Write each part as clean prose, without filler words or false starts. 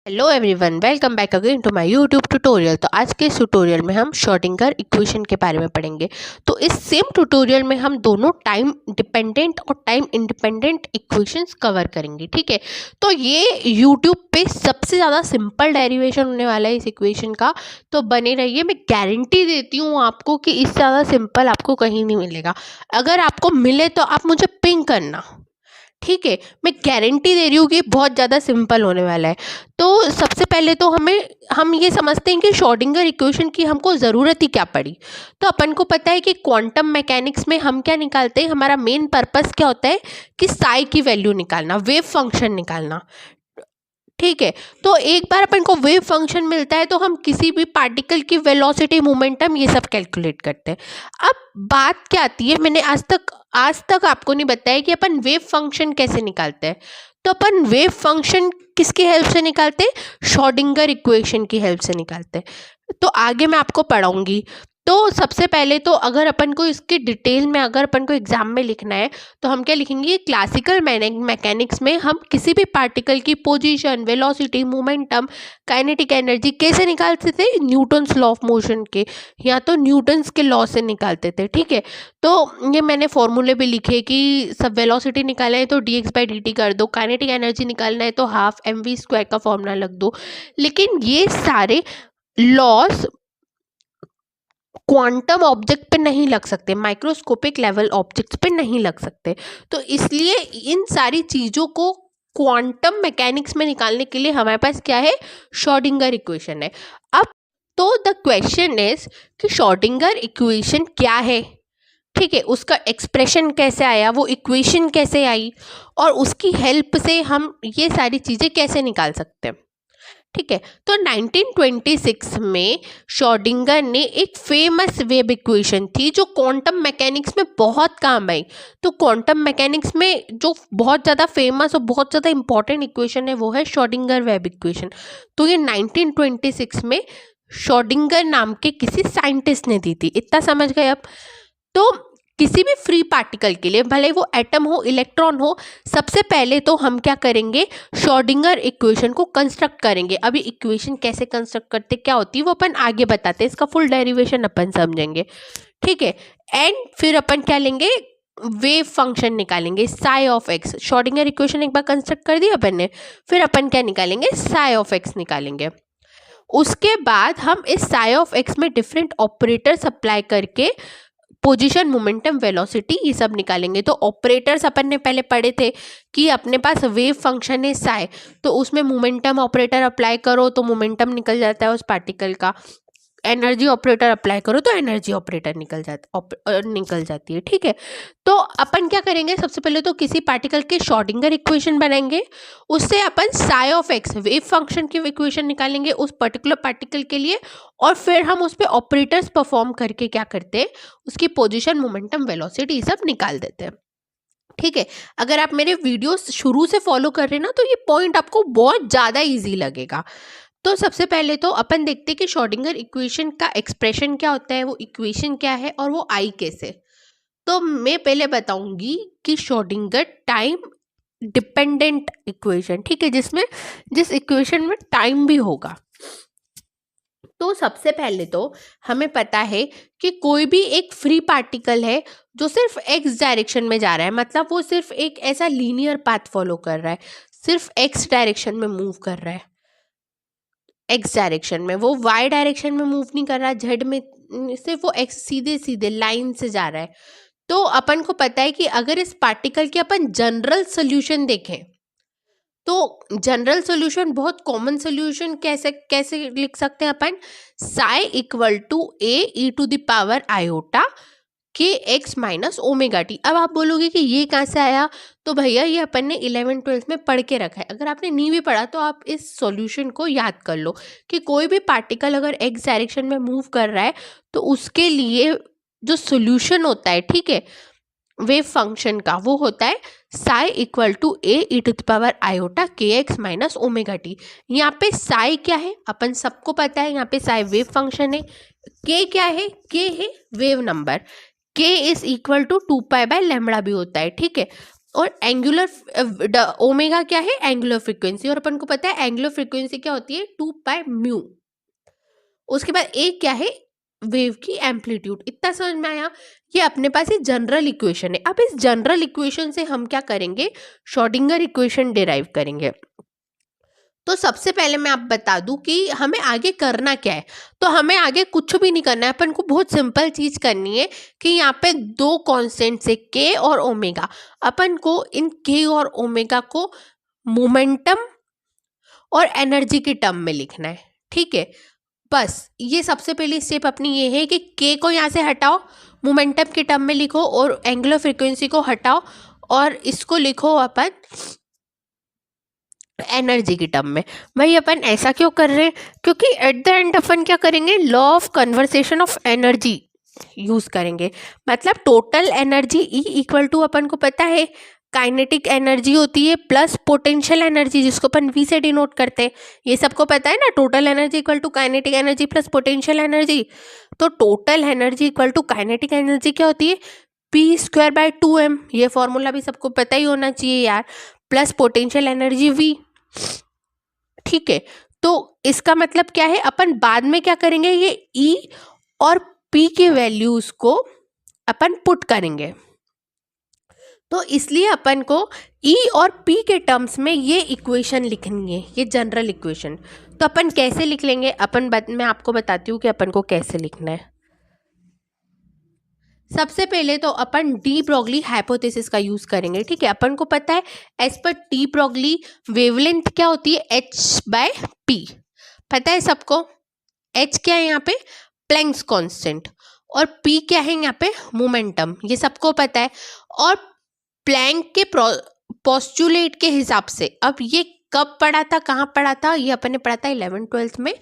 Hello everyone, welcome back again to my YouTube tutorial. तो आज के इस ट्यूटोरियल में हम श्रोडिंगर इक्वेशन के बारे में पढ़ेंगे। तो इस सेम ट्यूटोरियल में हम दोनों टाइम डिपेंडेंट और टाइम इंडिपेंडेंट इक्वेशंस कवर करेंगे। ठीक है, तो ये यूट्यूब पे सबसे ज़्यादा सिंपल डेरिवेशन होने वाला है इस इक्वेशन का। तो बने रहिए, मैं गारंटी देती हूँ आपको कि इससे ज़्यादा सिंपल आपको कहीं नहीं मिलेगा। अगर आपको मिले तो आप मुझे पिंग करना, ठीक है। मैं गारंटी दे रही हूँ कि बहुत ज़्यादा सिंपल होने वाला है। तो सबसे पहले तो हम ये समझते हैं कि श्रोडिंगर इक्वेशन की हमको ज़रूरत ही क्या पड़ी। तो अपन को पता है कि क्वांटम मैकेनिक्स में हम क्या निकालते हैं, हमारा मेन पर्पस क्या होता है कि साई की वैल्यू निकालना, वेव फंक्शन निकालना। ठीक है, तो एक बार अपन को वेव फंक्शन मिलता है तो हम किसी भी पार्टिकल की वेलोसिटी, मोमेंटम, ये सब कैलकुलेट करते हैं। अब बात क्या आती है, मैंने आज तक आपको नहीं बताया कि अपन वेव फंक्शन कैसे निकालते हैं। तो अपन वेव फंक्शन किसकी हेल्प से निकालते हैं? श्रोडिंगर इक्वेशन की हेल्प से निकालते हैं। तो आगे मैं आपको पढ़ाऊंगी। तो सबसे पहले तो अगर अपन को इसके डिटेल में, अगर अपन को एग्जाम में लिखना है तो हम क्या लिखेंगे, क्लासिकल मैकेनिक्स में हम किसी भी पार्टिकल की position, velocity, momentum, kinetic energy कैसे निकालते थे? न्यूटन्स लॉ ऑफ मोशन के, या तो न्यूटन्स के लॉ से निकालते थे। ठीक है, तो ये मैंने फॉर्मूले भी लिखे कि सब वेलोसिटी निकालना है तो dx/dt कर दो, काइनेटिक एनर्जी निकालना है तो हाफ mv² का फॉर्मूला लग दो। लेकिन ये सारे लॉस क्वांटम ऑब्जेक्ट पे नहीं लग सकते, माइक्रोस्कोपिक लेवल ऑब्जेक्ट्स पे नहीं लग सकते। तो इसलिए इन सारी चीज़ों को क्वांटम मैकेनिक्स में निकालने के लिए हमारे पास क्या है? श्रोडिंगर इक्वेशन है। अब तो द क्वेश्चन इज कि श्रोडिंगर इक्वेशन क्या है, ठीक है, उसका एक्सप्रेशन कैसे आया, वो इक्वेशन कैसे आई, और उसकी हेल्प से हम ये सारी चीज़ें कैसे निकाल सकते हैं। ठीक है, तो 1926 में श्रोडिंगर ने एक फेमस वेव इक्वेशन थी जो क्वांटम मैकेनिक्स में बहुत काम आई। तो क्वांटम मैकेनिक्स में जो बहुत ज़्यादा फेमस और बहुत ज़्यादा इंपॉर्टेंट इक्वेशन है वो है श्रोडिंगर वेव इक्वेशन। तो ये 1926 में श्रोडिंगर नाम के किसी साइंटिस्ट ने दी थी। इतना समझ गए अब? तो किसी भी फ्री पार्टिकल के लिए, भले वो एटम हो, इलेक्ट्रॉन हो, सबसे पहले तो हम क्या करेंगे, श्रोडिंगर इक्वेशन को कंस्ट्रक्ट करेंगे। अभी इक्वेशन कैसे कंस्ट्रक्ट करते, क्या होती है, वो अपन आगे बताते हैं, इसका फुल डेरिवेशन अपन समझेंगे। ठीक है, एंड फिर अपन क्या लेंगे, वेव फंक्शन निकालेंगे Sai of x. Schrodinger equation एक बार कंस्ट्रक्ट कर दिया अपन ने, फिर अपन क्या निकालेंगे, साई ऑफ एक्स निकालेंगे। उसके बाद हम इस साई ऑफ एक्स में डिफरेंट ऑपरेटर्स अप्लाई करके पोजीशन, मोमेंटम, वेलोसिटी, ये सब निकालेंगे। तो ऑपरेटर्स अपन ने पहले पढ़े थे कि अपने पास वेव फंक्शन है साई, तो उसमें मोमेंटम ऑपरेटर अप्लाई करो तो मोमेंटम निकल जाता है उस पार्टिकल का, एनर्जी ऑपरेटर अप्लाई करो तो एनर्जी ऑपरेटर निकल जाती है। ठीक है, तो अपन क्या करेंगे, सबसे पहले तो किसी पार्टिकल के श्रोडिंगर इक्वेशन बनाएंगे, उससे अपन psi of X wave function की इक्वेशन निकालेंगे उस पर्टिकुलर पार्टिकल के लिए, और फिर हम उस पर ऑपरेटर्स परफॉर्म करके क्या करते हैं, उसकी पोजिशन, मोमेंटम, वेलोसिटी, ये सब निकाल देते हैं। ठीक है, अगर आप मेरे वीडियोस शुरू से फॉलो कर रहे हैं ना तो ये पॉइंट आपको बहुत ज़्यादा इजी लगेगा। तो सबसे पहले तो अपन देखते हैं कि श्रोडिंगर इक्वेशन का एक्सप्रेशन क्या होता है, वो इक्वेशन क्या है और वो आई कैसे। तो मैं पहले बताऊंगी कि श्रोडिंगर टाइम डिपेंडेंट इक्वेशन, ठीक है, जिस इक्वेशन में टाइम भी होगा। तो सबसे पहले तो हमें पता है कि कोई भी एक फ्री पार्टिकल है जो सिर्फ एक्स डायरेक्शन में जा रहा है, मतलब वो सिर्फ एक ऐसा लीनियर पाथ फॉलो कर रहा है, सिर्फ एक्स डायरेक्शन में मूव कर रहा है, एक्स डायरेक्शन में, वो वाई डायरेक्शन में मूव नहीं कर रहा, जेड में, सिर्फ वो एक्स सीधे सीधे लाइन से जा रहा है। तो अपन को पता है कि अगर इस पार्टिकल के अपन जनरल सोल्यूशन देखें तो जनरल सोल्यूशन, बहुत कॉमन सोल्यूशन कैसे कैसे लिख सकते हैं अपन, psi equal to A E to the power iota के एक्स माइनस ओमेगा टी। अब आप बोलोगे कि ये कहाँ से आया, तो भैया ये अपन ने 11th-12th में पढ़ के रखा है। अगर आपने नहीं भी पढ़ा तो आप इस सॉल्यूशन को याद कर लो कि कोई भी पार्टिकल अगर एक्स डायरेक्शन में मूव कर रहा है तो उसके लिए जो सॉल्यूशन होता है, ठीक है, वेव फंक्शन का, वो होता है psi equal to A E to the power iota के एक्स माइनस ओमेगा टी। यहाँ पे साई क्या है, अपन सबको पता है, यहाँ पे साई वेव फंक्शन है। के क्या है, के है wave number, k is equal to 2 pi by lambda भी होता है। ठीक है, और एंगुलर ओमेगा क्या है, एंगुलर फ्रीक्वेंसी, और अपन को पता है एंगुलर फ्रीक्वेंसी क्या होती है, 2π/μ। उसके बाद एक क्या है, वेव की एम्पलीट्यूड। इतना समझ में आया। ये अपने पास ये जनरल इक्वेशन है। अब इस जनरल इक्वेशन से हम क्या करेंगे, श्रोडिंगर इक्वेशन डिराइव करेंगे। तो सबसे पहले मैं आप बता दूं कि हमें आगे करना क्या है। तो हमें आगे कुछ भी नहीं करना है, अपन को बहुत सिंपल चीज करनी है कि यहाँ पे दो कॉन्स्टेंट्स है के और ओमेगा। अपन को इन के और ओमेगा को मोमेंटम और एनर्जी के टर्म में लिखना है, ठीक है। बस ये सबसे पहली स्टेप अपनी ये है कि के को यहाँ से हटाओ, मोमेंटम के टर्म में लिखो, और एंगुलर फ्रीक्वेंसी को हटाओ और इसको लिखो अपन एनर्जी की टर्म में। भाई अपन ऐसा क्यों कर रहे हैं, क्योंकि एट द एंड अपन क्या करेंगे, law of conversation of energy use करेंगे। मतलब total energy E equal to, अपन को पता है काइनेटिक एनर्जी होती है प्लस पोटेंशियल एनर्जी, जिसको अपन वी से डिनोट करते हैं। ये सबको पता है ना, total energy equal to kinetic energy plus potential energy. तो total energy equal to kinetic energy क्या होती है, P²/2m। ये फॉर्मूला भी सबको पता ही होना चाहिए यार, प्लस पोटेंशियल एनर्जी V, ठीक है। तो इसका मतलब क्या है, अपन बाद में क्या करेंगे, ये E और P के वैल्यूज को अपन पुट करेंगे। तो इसलिए अपन को E और P के टर्म्स में ये इक्वेशन लिखनी है, ये जनरल इक्वेशन। तो अपन कैसे लिख लेंगे, मैं आपको बताती हूँ कि अपन को कैसे लिखना है। सबसे पहले तो अपन डी ब्रोगली हाइपोथेसिस का यूज करेंगे, ठीक है। अपन को पता है as per de Broglie wavelength क्या होती है, h/p, पता है सबको। h क्या है यहाँ पे, प्लैंक्स कांस्टेंट, और p क्या है यहाँ पे, मोमेंटम, ये सबको पता है। और प्लैंक के पोस्टुलेट के हिसाब से, अब ये कब पढ़ा था, कहाँ पढ़ा था, ये अपन ने पढ़ा था 11th-12th में।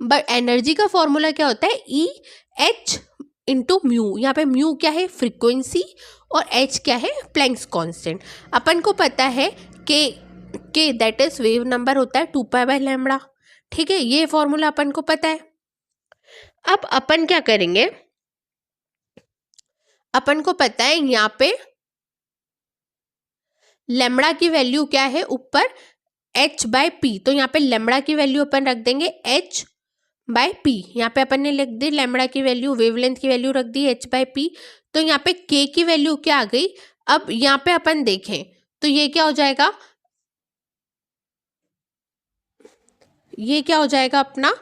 बट एनर्जी का फॉर्मूला क्या होता है, E/h/μ। यहाँ पे म्यू क्या है, फ्रीक्वेंसी, और h क्या है, प्लैंक्स कांस्टेंट। अपन को पता है कि दैट इज वेव नंबर होता है 2π/λ, ठीक है। ये फॉर्मूला अपन को पता है। अब अपन क्या करेंगे, अपन को पता है यहाँ पे लैम्बडा की वैल्यू क्या है, ऊपर h/p। तो यहाँ पे लैम्बडा की वैल्यू अपन रख देंगे h/p। यहाँ पे अपन ने लिख दी लैम्बडा की वैल्यू, वेवलेंथ की वैल्यू रख दी h/p। तो यहाँ पे k की वैल्यू क्या आ गई। अब यहाँ पे अपन देखें तो ये क्या हो जाएगा, ये क्या हो जाएगा अपना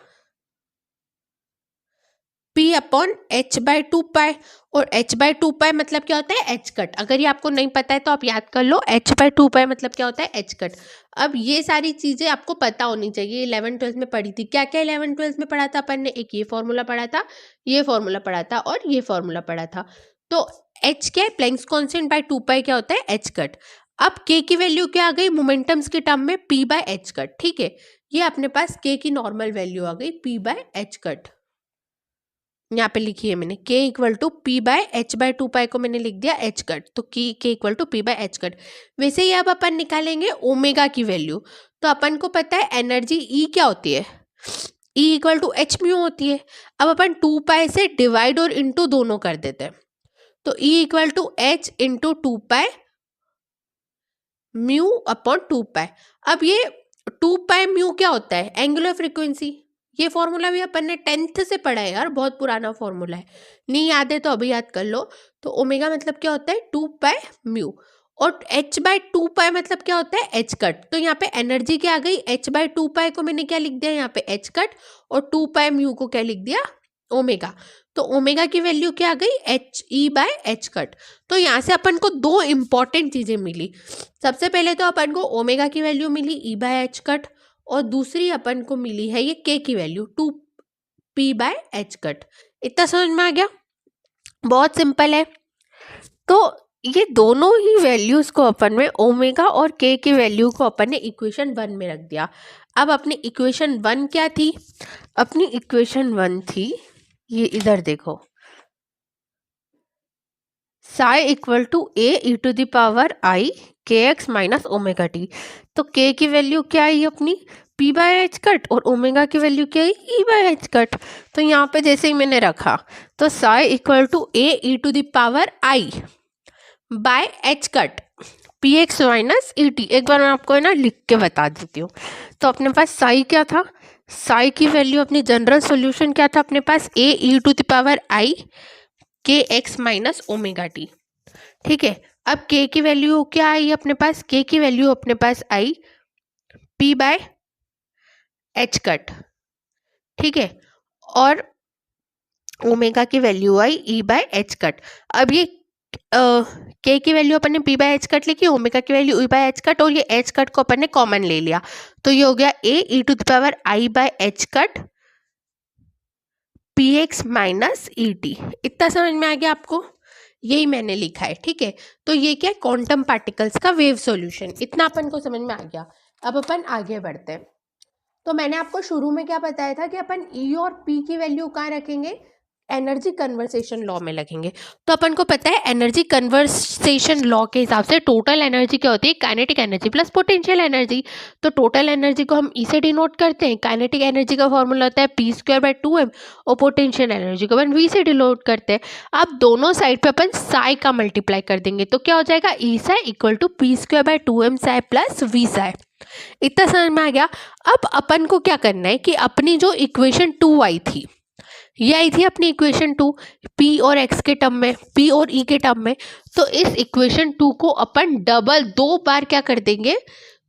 P/h/2π। और h/2π मतलब क्या होता है, h कट। अगर ये आपको नहीं पता है तो आप याद कर लो, h/2π मतलब क्या होता है, h कट। अब ये सारी चीजें आपको पता होनी चाहिए, 11th-12th में पढ़ी थी। क्या क्या 11th-12th में पढ़ा था अपन ने, एक ये फॉर्मूला पढ़ा था, ये फॉर्मूला पढ़ा था, और ये फॉर्मूला पढ़ा था। तो h क्या है, प्लैंक्स कांस्टेंट बाय 2π क्या होता है, h कट। अब k की वैल्यू क्या आ गई, मोमेंटम्स के टर्म में P/h कट, ठीक है। ये अपने पास k की नॉर्मल वैल्यू आ गई P/h कट। यहाँ पे लिखी है मैंने, k इक्वल टू P/h/2π को मैंने लिख दिया h कट। तो k equal to P/h cut. वैसे ही अब अपन निकालेंगे ओमेगा की वैल्यू। तो अपन को पता है एनर्जी E क्या होती है, E इक्वल टू h/μ होती है। अब अपन 2π से डिवाइड और इंटू दोनों कर देते हैं। तो E equal to h into 2π μ/2π। अब ये 2π/μ क्या होता है, एंगुलर फ्रीक्वेंसी। ये फॉर्मूला भी अपन ने 10th से पढ़ा है यार, बहुत पुराना फॉर्मूला है, नहीं याद है तो अभी याद कर लो। तो ओमेगा मतलब क्या होता है, 2π/μ, और h/2π मतलब क्या होता है, h कट। तो यहाँ पे एनर्जी क्या आ गई, h/2π को मैंने क्या लिख दिया यहाँ पे, h कट, और 2π/μ को क्या लिख दिया, ओमेगा। तो ओमेगा की वैल्यू क्या आ गई, HE/h कट। तो यहाँ से अपन को दो इंपॉर्टेंट चीजें मिली। सबसे पहले तो अपन को ओमेगा की वैल्यू मिली E/h कट, और दूसरी अपन को मिली है ये k की वैल्यू 2p/h कट। इतना समझ में आ गया, बहुत सिंपल है। तो ये दोनों ही वैल्यूज को अपन में, ओमेगा और k की वैल्यू को अपन ने इक्वेशन 1 में रख दिया। अब अपनी इक्वेशन 1 क्या थी, अपनी इक्वेशन 1 थी ये, इधर देखो, psi equal to a e⁻i kx minus omega t. तो k की वैल्यू क्या आई अपनी, P/h कट, और ओमेगा की वैल्यू क्या है, E/h कट। तो यहाँ पे जैसे ही मैंने रखा, तो psi equal to a e⁻i by h cut, P x minus E t. एक बार मैं आपको है ना लिख के बता देती हूँ। तो अपने पास साई क्या था, साई की वैल्यू अपनी जनरल सॉल्यूशन क्या था अपने पास, ए ई टू द पावर आई के एक्स माइनस ओमेगा टी। ठीक है, अब के की वैल्यू क्या आई अपने पास, के की वैल्यू अपने पास I P by H cut. ठीक है, और ओमेगा की value I E by H cut. अब ये के की वैल्यू अपन ने पी बाय एच कट लिखी, ओमेगा की value E by H cut, और ये एच कट को अपन ने कॉमन ले लिया, तो ये हो गया A E to the power I by H cut P x minus E T. इतना समझ में आ गया आपको, यही मैंने लिखा है। ठीक है, तो ये क्या है, क्वांटम पार्टिकल्स का वेव सॉल्यूशन। इतना अपन को समझ में आ गया। अब अपन आगे बढ़ते हैं। तो मैंने आपको शुरू में क्या बताया था कि अपन ई और पी की वैल्यू कहाँ रखेंगे, एनर्जी कन्वर्सेशन लॉ में लगेंगे। तो अपन को पता है एनर्जी कन्वर्सेशन लॉ के हिसाब से टोटल एनर्जी क्या होती है, kinetic energy plus potential energy. तो टोटल एनर्जी को हम ई से डिनोट करते हैं, काइनेटिक एनर्जी का फॉर्मूला होता है पी स्क्वायर बाय 2m, और पोटेंशियल एनर्जी को अपन वी से डिनोट करते हैं। अब दोनों साइड पे अपन साई का मल्टीप्लाई कर देंगे, तो क्या हो जाएगा, E psi equal to P square by 2m psi plus V psi. इतना समझ में आ गया। अब अपन को क्या करना है कि अपनी जो इक्वेशन 2 आई थी, ये आई थी अपनी इक्वेशन 2 पी और एक्स के टर्म में, पी और ई के टर्म में। तो इस इक्वेशन 2 को अपन डबल 2 बार क्या कर देंगे,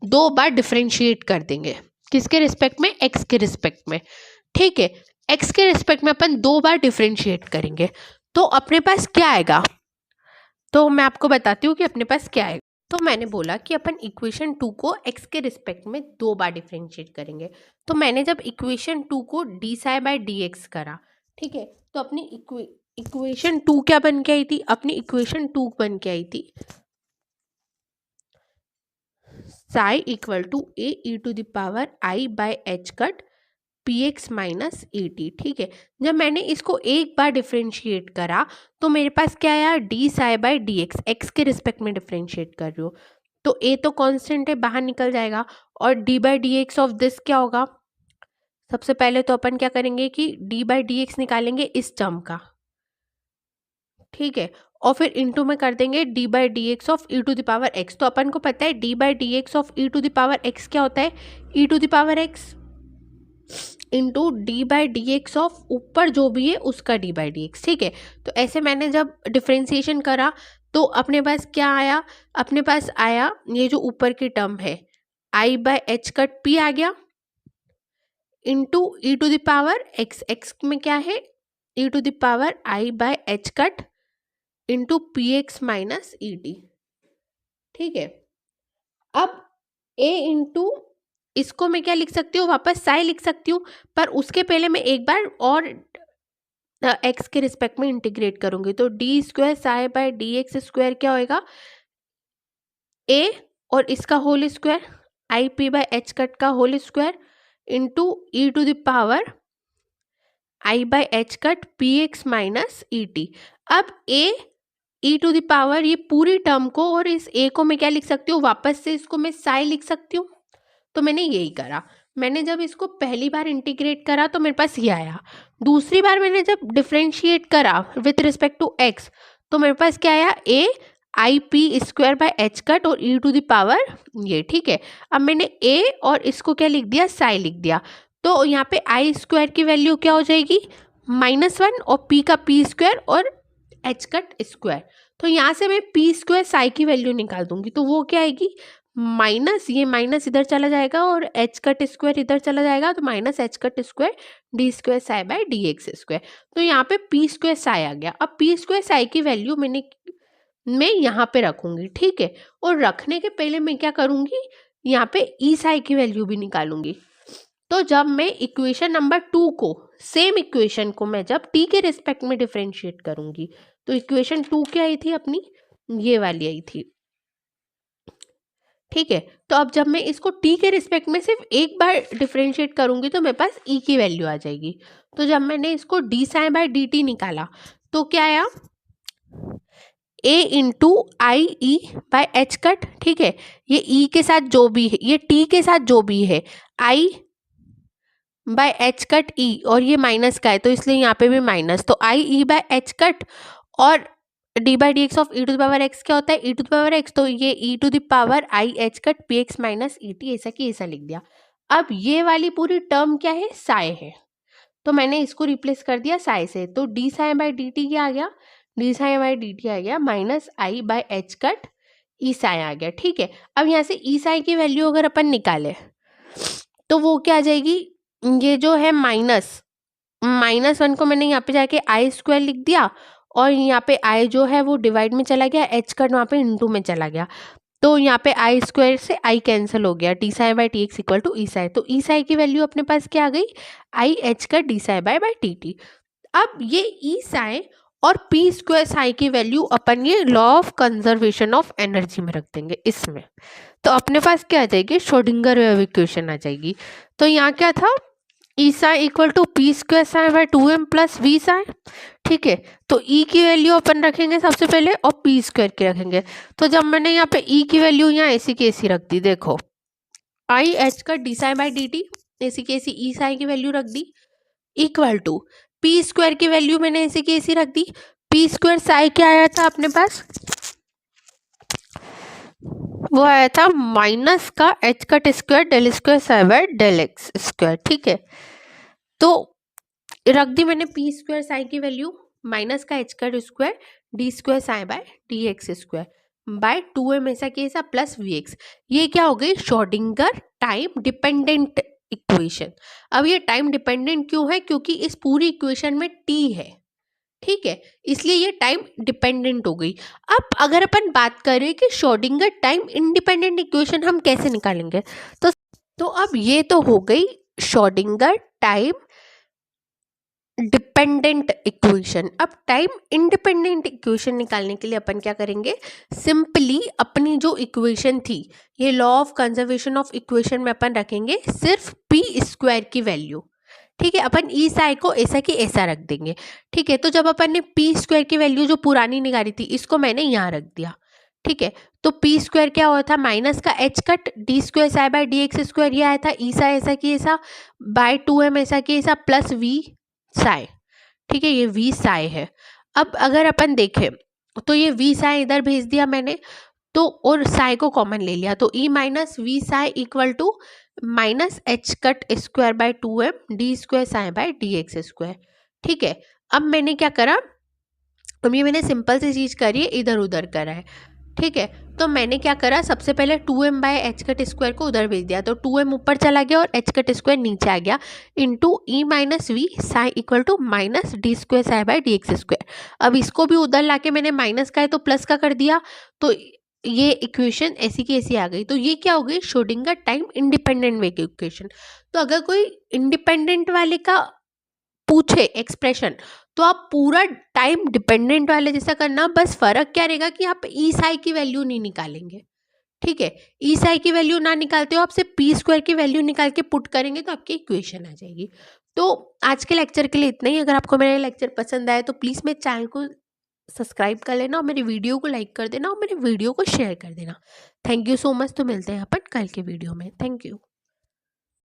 2 बार डिफरेंशिएट कर देंगे। किसके रिस्पेक्ट में, एक्स के रिस्पेक्ट में। ठीक है, एक्स के रिस्पेक्ट में अपन 2 बार डिफरेंशिएट करेंगे, तो अपने पास क्या आएगा, तो मैं आपको बताती हूँ कि अपने पास क्या आएगा। तो मैंने बोला कि अपन इक्वेशन 2 को x के रिस्पेक्ट में 2 बार डिफरेंशिएट करेंगे। तो मैंने जब इक्वेशन 2 को d psi by D x करा, ठीक है, तो अपनी इक्वेशन 2 क्या बन के आई थी, अपनी इक्वेशन 2 बन के आई थी psi equal to A E to the power I by H cut P x minus E T. ठीक है, जब मैंने इसको एक बार डिफरेंशिएट करा तो मेरे पास क्या आया, d psi by D x, x के रिस्पेक्ट में डिफरेंशिएट कर रही हूँ, तो ए तो कांस्टेंट है, बाहर निकल जाएगा, और D by D X of this क्या होगा। सबसे पहले तो अपन क्या करेंगे कि डी बाई डी एक्स निकालेंगे इस टर्म का, ठीक है, और फिर इनटू में कर देंगे D by D X of E to the power X. तो अपन को पता है D by D X of E to the power X क्या होता है, E to the power X into D by D X of ऊपर जो भी है उसका डी बाई डी एक्स। ठीक है, तो ऐसे मैंने जब डिफ्रेंसिएशन करा तो अपने पास क्या आया, अपने पास आया ये जो ऊपर की टर्म है I by H cut P आ गया into E to the power X, X में क्या है E to the power I by H cut into P x minus E T. ठीक है, अब ए इंटू इसको मैं क्या लिख सकती हूँ, वापस साई लिख सकती हूँ, पर उसके पहले मैं एक बार और एक्स के रिस्पेक्ट में इंटीग्रेट करूंगी। तो D square psi by D x square क्या होएगा, ए और इसका whole square I P by H cut का whole square into E to the power I by H cut P x minus E T. अब A E to the power ये पूरी term को और इस ए को मैं क्या लिख सकती हूँ, वापस से इसको मैं साई लिख सकती हूँ। तो मैंने यही करा, मैंने जब इसको पहली बार इंटीग्रेट करा तो मेरे पास ये आया, दूसरी बार मैंने जब डिफरेंशिएट करा विथ रिस्पेक्ट टू एक्स तो मेरे पास क्या आया, A I P square by H cut और ई टू द पावर ये। ठीक है, अब मैंने ए और इसको क्या लिख दिया, साई लिख दिया, तो यहाँ पे आई स्क्वायर की वैल्यू क्या हो जाएगी -1 और पी का पी स्क्वायर और एच कट स्क्वायर। तो यहाँ से मैं पी स्क्वायर साई की वैल्यू निकाल दूंगी, तो वो क्या आएगी माइनस, ये माइनस इधर चला जाएगा और एच कट स्क्वायर इधर चला जाएगा, तो minus H cut square d square psi by D x square. तो यहाँ पे पी स्क्वायर साई आ गया। अब पी स्क्वायर साई की वैल्यू मैं यहाँ पे रखूंगी। ठीक है, और रखने के पहले मैं क्या करूंगी, यहाँ पे ई साई की वैल्यू भी निकालूंगी। तो जब मैं इक्वेशन नंबर 2 को, सेम इक्वेशन को मैं जब टी के रिस्पेक्ट में डिफरेंशिएट करूंगी, तो इक्वेशन 2 क्या आई थी अपनी, ये वाली आई थी। ठीक है, तो अब जब मैं इसको t के रिस्पेक्ट में सिर्फ एक बार डिफरेंशिएट करूंगी तो मेरे पास e की वैल्यू आ जाएगी। तो जब मैंने इसको d psi by d t निकाला तो क्या आया, a into i E by H cut. ठीक है, ये e के साथ जो भी है, ये t के साथ जो भी है i by H cut e, और ये माइनस का है तो इसलिए यहाँ पे भी माइनस, तो I E by H cut और D by D X of E to the power X क्या होता है, E to the power X, तो ये E to the power I H cut P x minus E T, ऐसा कि ऐसा लिख दिया। अब ये वाली पूरी टर्म क्या है, साई है, तो मैंने इसको रिप्लेस कर दिया साई से, तो D psi by D T क्या आ गया, D psi by D T आ गया minus I by H cut E psi आ गया। ठीक है, अब यहाँ से ई साई की वैल्यू अगर अपन निकाले तो वो क्या आ जाएगी, ये जो है -1 को मैंने यहाँ पे जाके आई स्क्वायर लिख दिया, और यहाँ पे आई जो है वो डिवाइड में चला गया, एच कट वहाँ पे इंटू में चला गया, तो यहाँ पे आई स्क्वायर से आई कैंसिल हो गया, T psi by T X equal to E psi. तो ई साई की वैल्यू अपने पास क्या आ गई, आई एच का D psi by T T. अब ये ई साई और पी स्क्वायर साई की वैल्यू अपन ये law of conservation of energy में रख देंगे इसमें, तो अपने पास क्या आ जाएगी, श्रोडिंगर वेव इक्वेशन आ जाएगी। तो यहाँ क्या था, E psi equal to P square psi by 2m plus V psi. ठीक है, तो ई की वैल्यू अपन रखेंगे सबसे पहले और पी स्क्वायर की रखेंगे। तो जब मैंने यहाँ पे ई की वैल्यू यहाँ ऐसी की ऐसी रख दी, देखो आई एच का D psi by D T ऐसी की ऐसी ई साई की वैल्यू रख दी, इक्वल टू पी स्क्वायर की वैल्यू मैंने ऐसी की ऐसी रख दी। पी स्क्वायर साई क्या आया था अपने पास, वो आया था माइनस का h cut square del square psi by del x square. ठीक है, तो रख दी मैंने पी स्क्वायर साई की वैल्यू माइनस का h cut square d square psi by D x square by 2m ऐसा कि ऐसा प्लस वी एक्स। ये क्या हो गई, श्रोडिंगर टाइम डिपेंडेंट इक्वेशन। अब ये टाइम डिपेंडेंट क्यों है, क्योंकि इस पूरी इक्वेशन में टी है। ठीक है, इसलिए ये टाइम डिपेंडेंट हो गई। अब अगर अपन बात करें कि श्रोडिंगर टाइम इंडिपेंडेंट इक्वेशन हम कैसे निकालेंगे, तो अब ये तो हो गई श्रोडिंगर टाइम डिपेंडेंट इक्वेशन। अब टाइम इंडिपेंडेंट इक्वेशन निकालने के लिए अपन क्या करेंगे, सिंपली अपनी जो इक्वेशन थी ये law of conservation of equation में अपन रखेंगे सिर्फ पी स्क्वायर की वैल्यू। ठीक है, अपन ई साई को ऐसा कि ऐसा रख देंगे। ठीक है, तो जब अपन ने पी स्क्वायर की वैल्यू जो पुरानी निकाली थी इसको मैंने यहाँ रख दिया। ठीक है, तो पी स्क्वायर क्या हुआ था, माइनस का h cut d square psi by D x square, ये आया था ई साई ऐसा कि ऐसा बाय 2m ऐसा कि ऐसा प्लस वी साई। ठीक है, ये वी साई है। अब अगर अपन देखें तो ये वी साई इधर भेज दिया मैंने, तो और साई को कॉमन ले लिया, तो E minus we psi equal to minus H cut square by 2m D square psi by D x square. ठीक है, अब मैंने क्या करा, अब ये मैंने सिंपल सी चीज़ करी है, इधर उधर करा है। ठीक है, तो मैंने क्या करा, सबसे पहले 2m by H cut square को उधर भेज दिया, तो 2m ऊपर चला गया और एच कट स्क्वायर नीचे आ गया, into e minus we psi equal to minus d square psi by D x square. अब इसको भी उधर लाके मैंने माइनस का है तो प्लस का कर दिया, तो ये इक्वेशन ऐसी की ऐसी आ गई। तो ये क्या हो गई, श्रोडिंगर टाइम इंडिपेंडेंट वे की इक्वेशन। तो अगर कोई इंडिपेंडेंट वाले का पूछे एक्सप्रेशन तो आप पूरा टाइम डिपेंडेंट वाले जैसा करना, बस फर्क क्या रहेगा कि आप ई साई की वैल्यू नहीं निकालेंगे। ठीक है, ई साई की वैल्यू ना निकालते हो, आप सिर्फ पी स्क्वायर की वैल्यू निकाल के पुट करेंगे तो आपकी इक्वेशन आ जाएगी। तो आज के लेक्चर के लिए इतना ही। अगर आपको मेरा लेक्चर पसंद आए तो प्लीज़ मेरे चैनल को सब्सक्राइब कर लेना और मेरी वीडियो को लाइक कर देना और मेरे वीडियो को शेयर कर देना। Thank you so much. तो मिलते हैं अपन कल के वीडियो में। Thank you.